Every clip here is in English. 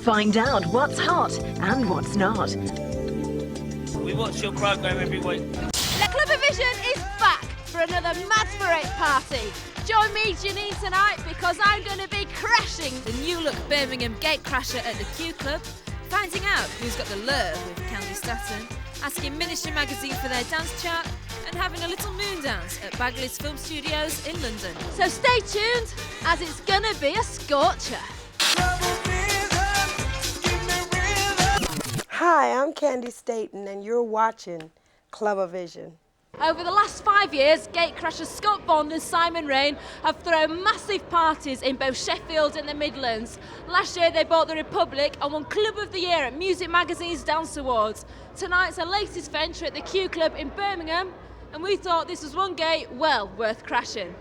Find out what's hot and what's not. We watch your programme every week. CLUBAVISION is back for another Masquerade party. Join me, Janine, tonight because I'm going to be crashing The new look Birmingham Gatecrasher at the Q Club, finding out who's got the lure with Candy Staton, asking Ministry Magazine for their dance chart, and having a little moon dance at Bagley's Film Studios in London. So stay tuned, as it's going to be a scorcher. Hi, I'm Candy Staton, and you're watching CLUBAVISION. Over the last 5 years, Gatecrasher Scott Bond and Simon Raine have thrown massive parties in both Sheffield and the Midlands. Last year they bought the Republic and won Club of the Year at Music Magazine's Dance Awards. Tonight's their latest venture at the Q Club in Birmingham, and we thought this was one gate well worth crashing.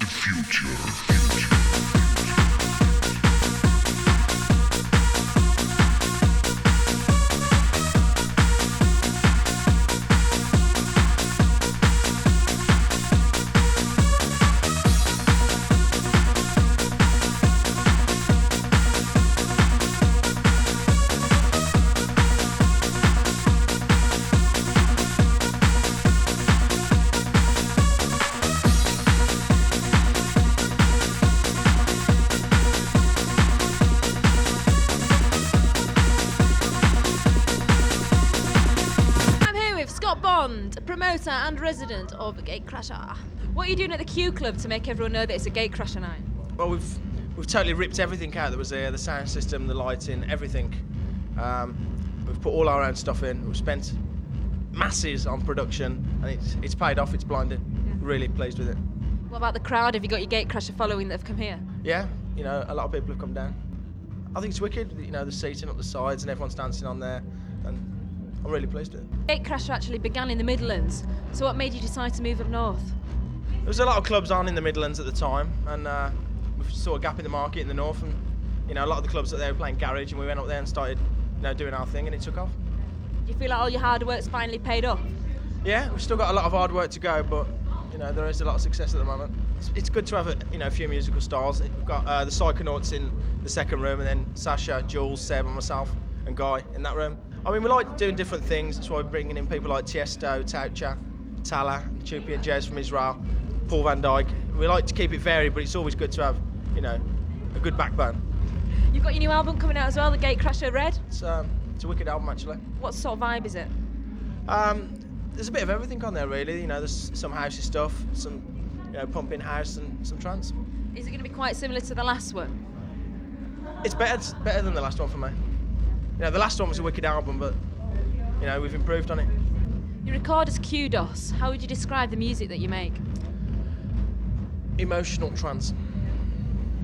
Promoter and resident of Gatecrasher. What are you doing at the Q Club to make everyone know that it's a Gatecrasher night? Well, we've totally ripped everything out that was there, the sound system, the lighting, everything. We've put all our own stuff in. We've spent masses on production, and it's paid off. It's blinding. Yeah. Really pleased with it. What about the crowd? Have you got your Gatecrasher following that have come here? Yeah, you know, a lot of people have come down. I think it's wicked. You know, the seating up the sides and everyone's dancing on there, and I'm really pleased with it. Gatecrasher actually began in the Midlands, so what made you decide to move up north? There was a lot of clubs on in the Midlands at the time, and we saw a gap in the market in the north, and you know, a lot of the clubs that they were playing garage, and we went up there and started, you know, doing our thing, and it took off. Do you feel like all your hard work's finally paid off? Yeah, we've still got a lot of hard work to go, but you know, there is a lot of success at the moment. It's good to have a few musical styles. We've got the Psychonauts in the second room, and then Sasha, Jules, Seb, and myself, and Guy in that room. I mean, we like doing different things. That's why we're bringing in people like Tiesto, Taucha, Tala, Chupi and Jez from Israel, Paul van Dyk. We like to keep it varied, but it's always good to have, you know, a good backbone. You've got your new album coming out as well, the Gatecrasher Red. It's a wicked album, actually. What sort of vibe is it? There's a bit of everything on there, really. You know, there's some housey stuff, some, you know, pumping house and some trance. Is it going to be quite similar to the last one? It's better than the last one for me. You know, the last one was a wicked album, but you know, we've improved on it. You record as Kudos. How would you describe the music that you make? Emotional trance.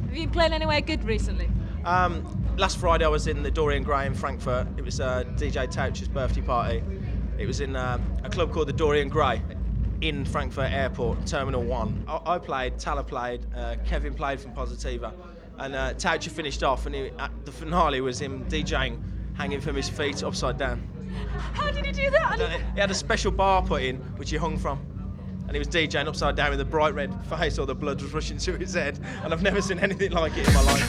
Have you been playing anywhere good recently? Last Friday I was in the Dorian Gray in Frankfurt. It was DJ Tauch's birthday party. It was in a club called the Dorian Gray in Frankfurt Airport, Terminal 1. I played, Tala played, Kevin played from Positiva, and Taucha finished off, and the finale was him DJing, hanging from his feet upside down. How did he do that? He had a special bar put in, which he hung from. And he was DJing upside down with a bright red face, or the blood was rushing to his head. And I've never seen anything like it in my life.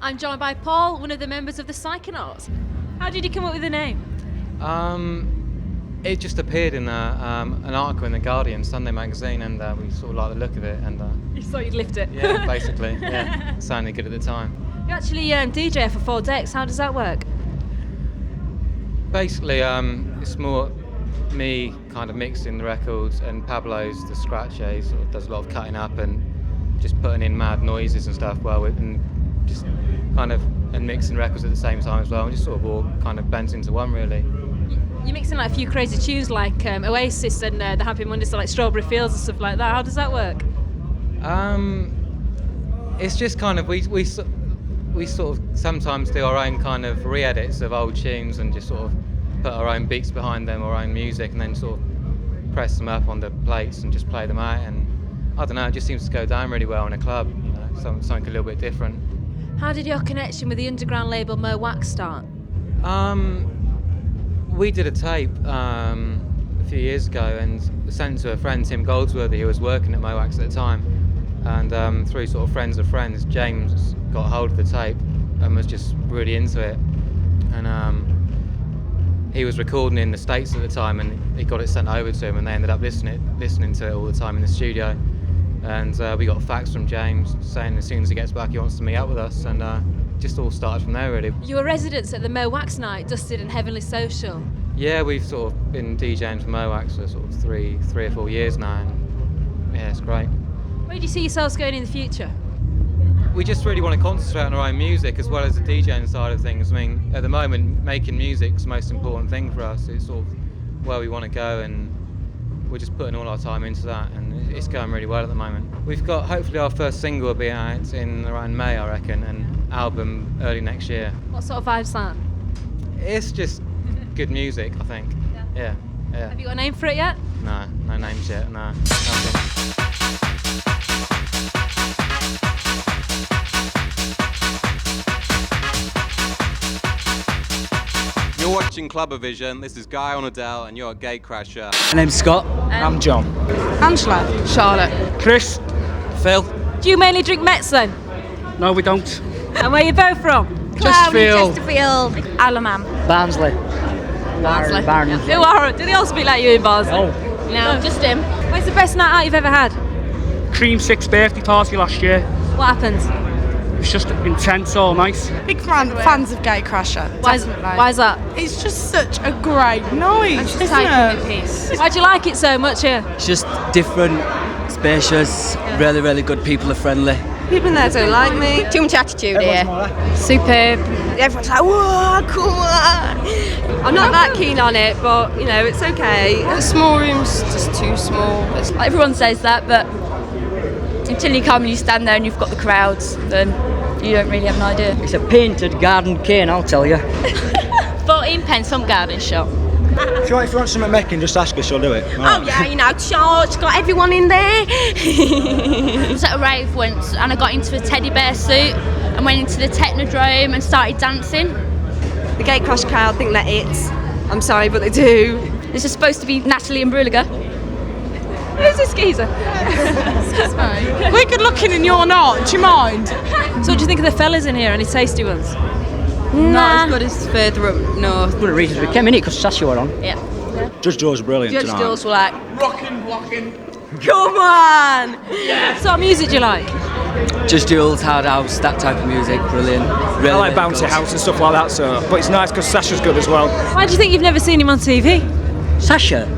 I'm joined by Paul, one of the members of the Psychonauts. How did you come up with the name? It just appeared in an article in the Guardian Sunday magazine, and we sort of liked the look of it. And you thought you'd lift it? Yeah, basically. Yeah, it sounded good at the time. You actually DJ for 4 decks. How does that work? Basically, it's more me kind of mixing the records, and Pablo's the scratcher. He sort of does a lot of cutting up and just putting in mad noises and stuff. And just kind of mixing records at the same time as well. And just sort of all kind of blends into one, really. You're mixing like a few crazy tunes like Oasis and the Happy Mondays, so like Strawberry Fields and stuff like that. How does that work? It's just kind of we sort of sometimes do our own kind of re-edits of old tunes and just sort of put our own beats behind them, our own music, and then sort of press them up on the plates and just play them out. And I don't know, it just seems to go down really well in a club. You know, something a little bit different. How did your connection with the underground label Mo Wax start? We did a tape a few years ago and sent it to a friend, Tim Goldsworthy, who was working at Mowax at the time. And through sort of friends of friends, James got hold of the tape and was just really into it. And he was recording in the States at the time, and he got it sent over to him, and they ended up listening to it all the time in the studio. And we got a fax from James saying as soon as he gets back he wants to meet up with us, and just all started from there really. You were residents at the Mowax night, Dusted and Heavenly Social. Yeah, we've sort of been DJing for Mowax for sort of three or 4 years now, and yeah, it's great. Where do you see yourselves going in the future? We just really want to concentrate on our own music as well as the DJing side of things. I mean, at the moment, making music's the most important thing for us. It's sort of where we want to go, and we're just putting all our time into that, and it's going really well at the moment. We've got, hopefully our first single will be out in around May, I reckon, and album early next year. What sort of vibe's that? It's just good music, I think. Yeah. Have you got a name for it yet? No names yet, no, nothing. You're watching CLUBAVISION. This is Guy Ornadel, and you're at Gatecrasher. My name's Scott. I'm John. Angela. Charlotte. Chris. Phil. Do you mainly drink Mets then? No, we don't. And where are you both from? Chesterfield. Alaman. Barnsley. Barnsley. Who are? Do they all speak like you in Barnsley? No. No, just him. Where's the best night out you've ever had? Cream 6 birthday party last year. What happened? It was just intense all night. Big fans of Gatecrasher. Why is that? It's just such a great night, isn't it? Why do you like it so much here? It's just different, spacious, really, really good. People are friendly. People in there don't like me. Too much attitude here. Superb. Everyone's like, whoa, come on. I'm not that keen on it, but you know, it's okay. The small room's just too small. Everyone says that, but until you come and you stand there and you've got the crowds, then you don't really have an idea. It's a painted garden cane, I'll tell you. 14 pence from garden shop. If you want something making, just ask us, we'll do it. Oh yeah, you know, Charles got everyone in there. I was at a rave once and I got into a teddy bear suit and went into the Technodrome and started dancing. The Gatecrasher crowd think they're it. I'm sorry, but they do. This is supposed to be Natalie and Bruliger. Who's this geezer? We're good looking and you're not. Do you mind? So what do you think of the fellas in here? Any tasty ones? Not as good as further up north. One of the reasons we came in here because Sasha were on. Yeah. Judge Jules brilliant Judge tonight. Jules were like, rockin'. Come on! What sort of music do you like? Just Jules, hard house, that type of music, brilliant. Really, I like really bouncy good. house and stuff like that, so. But it's nice because Sasha's good as well. Why do you think you've never seen him on TV? Sasha?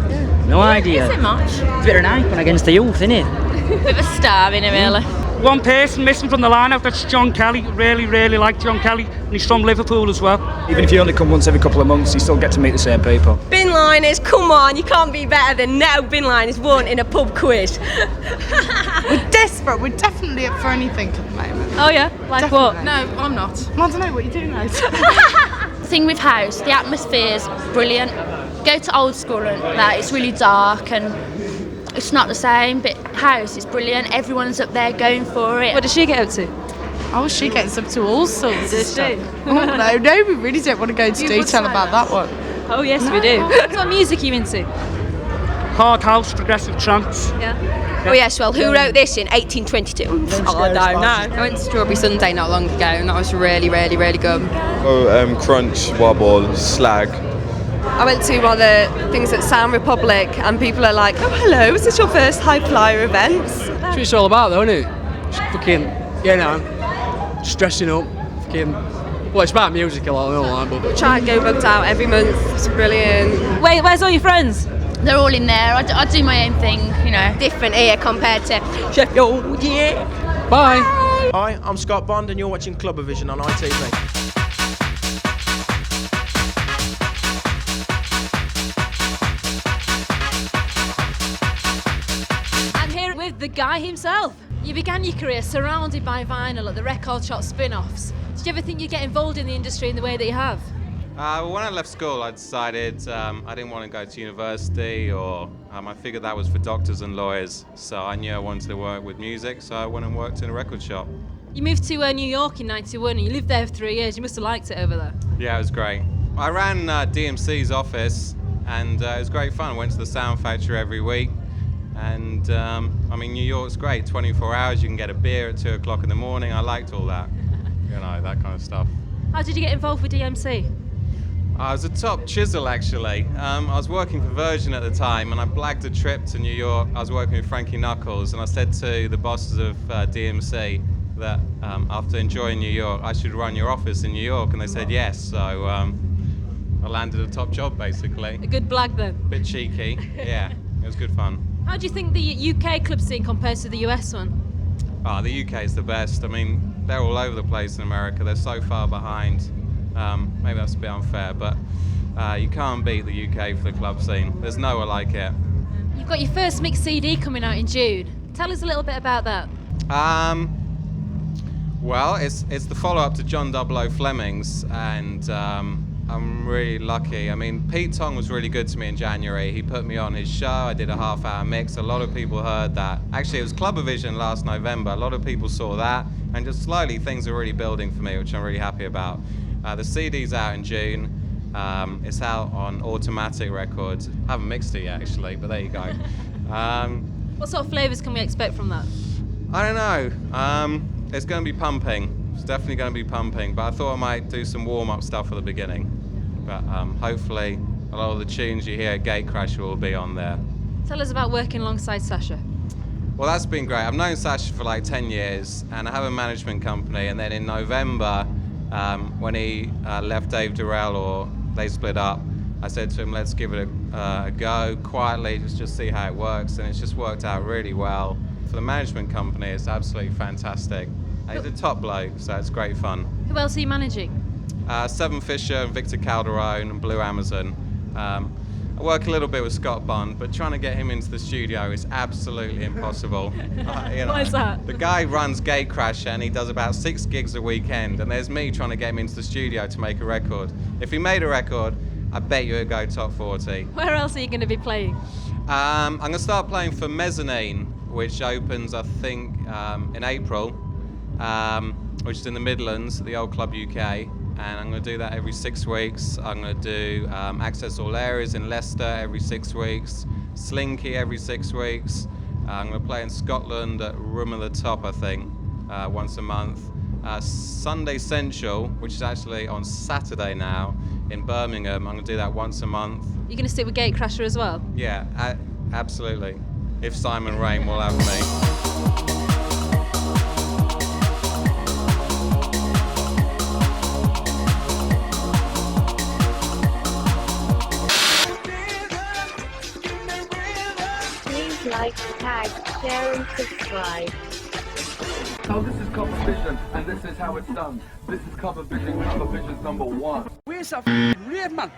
No idea. Is it much? It's a bit of an icon against the youth, isn't it? Bit of a star in him, really. One person missing from the lineup, that's John Kelly. Really, really like John Kelly, and he's from Liverpool as well. Even if you only come once every couple of months, you still get to meet the same people. Bin liners, come on, you can't be better than no bin liners won in a pub quiz. We're desperate, we're definitely up for anything at the moment. Oh yeah? Like what? No, I'm not. I don't know what you're doing, mate. The thing with house, the atmosphere's brilliant. Go to old school and that, it's really dark and it's not the same, but house is brilliant. Everyone's up there going for it. What does she get up to? Oh, she gets up to all sorts of Does stuff. she? Oh, no, we really don't want to go into detail about that one. Oh yes, we do. What sort of music are you into? Hard house, progressive trance. Yeah. Oh yes, well, who wrote this in 1822? Oh, I don't know. I went to Strawberry Sunday not long ago and that was really, really, really good. Oh, Crunch, Wobble, Slag. I went to one of the things at Sound Republic and people are like, oh hello, is this your first high flyer events? That's what it's all about though, isn't it? Just fucking, you know, stressing up, fucking, well it's about music a lot, I don't like, but... Try and go booked out every month, it's brilliant. Where's all your friends? They're all in there, I do my own thing, you know. Different here compared to Sheffield, yeah. Bye. Hi, I'm Scott Bond and you're watching CLUBAVISION on ITV. With the guy himself. You began your career surrounded by vinyl at the record shop spin-offs. Did you ever think you'd get involved in the industry in the way that you have? When I left school, I decided I didn't want to go to university, or I figured that was for doctors and lawyers. So I knew I wanted to work with music, so I went and worked in a record shop. You moved to New York in '91 and you lived there for 3 years. You must have liked it over there. Yeah, it was great. I ran DMC's office, and it was great fun. Went to the Sound Factory every week, and I mean, New York's great. 24 hours, you can get a beer at 2 o'clock in the morning. I liked all that, you know, that kind of stuff. How did you get involved with DMC? I was a top chisel, actually. I was working for Virgin at the time, and I blagged a trip to New York. I was working with Frankie Knuckles, and I said to the bosses of DMC that after enjoying New York, I should run your office in New York, and they said yes. So I landed a top job, basically. A good blag, then. Bit cheeky, yeah. It was good fun. How do you think the UK club scene compares to the US one? Oh, the UK is the best. I mean, they're all over the place in America. They're so far behind. Maybe that's a bit unfair, but you can't beat the UK for the club scene. There's nowhere like it. You've got your first mixed CD coming out in June. Tell us a little bit about that. Well, it's the follow-up to John 00 Fleming's, and I'm really lucky. I mean, Pete Tong was really good to me in January. He put me on his show. I did a half-hour mix. A lot of people heard that. Actually, it was CLUBAVISION last November. A lot of people saw that, and just slowly things are really building for me, which I'm really happy about. The CD's out in June. It's out on Automatic Records. I haven't mixed it yet, actually, but there you go. What sort of flavours can we expect from that? I don't know. It's going to be pumping. It's definitely going to be pumping, but I thought I might do some warm-up stuff at the beginning. But hopefully a lot of the tunes you hear at Gatecrasher will be on there. Tell us about working alongside Sasha. Well, that's been great. I've known Sasha for like 10 years, and I have a management company, and then in November, when he left Dave Durrell, or they split up, I said to him, let's give it a go quietly, just see how it works, and it's just worked out really well. For the management company, it's absolutely fantastic. He's a top bloke, so it's great fun. Who else are you managing? Seven Fisher and Victor Calderone and Blue Amazon. I work a little bit with Scott Bond, but trying to get him into the studio is absolutely impossible. You know, why is that? The guy runs Gatecrasher and he does about 6 gigs a weekend, and there's me trying to get him into the studio to make a record. If he made a record, I bet you it'd go top 40. Where else are you going to be playing? I'm going to start playing for Mezzanine, which opens, I think, in April, which is in the Midlands, the old Club UK. And I'm going to do that every 6 weeks. I'm going to do Access All Areas in Leicester every 6 weeks, Slinky every 6 weeks. I'm going to play in Scotland at Room at the Top, I think, once a month. Sunday Central, which is actually on Saturday now, in Birmingham. I'm going to do that once a month. You're going to stick with Gatecrasher as well? Yeah, absolutely. If Simon Raine will have me. Like, tag, share and subscribe. So this is CLUBAVISION, and this is how it's done. This is CLUBAVISION, CLUBAVISION's #1. Where's a rave, man?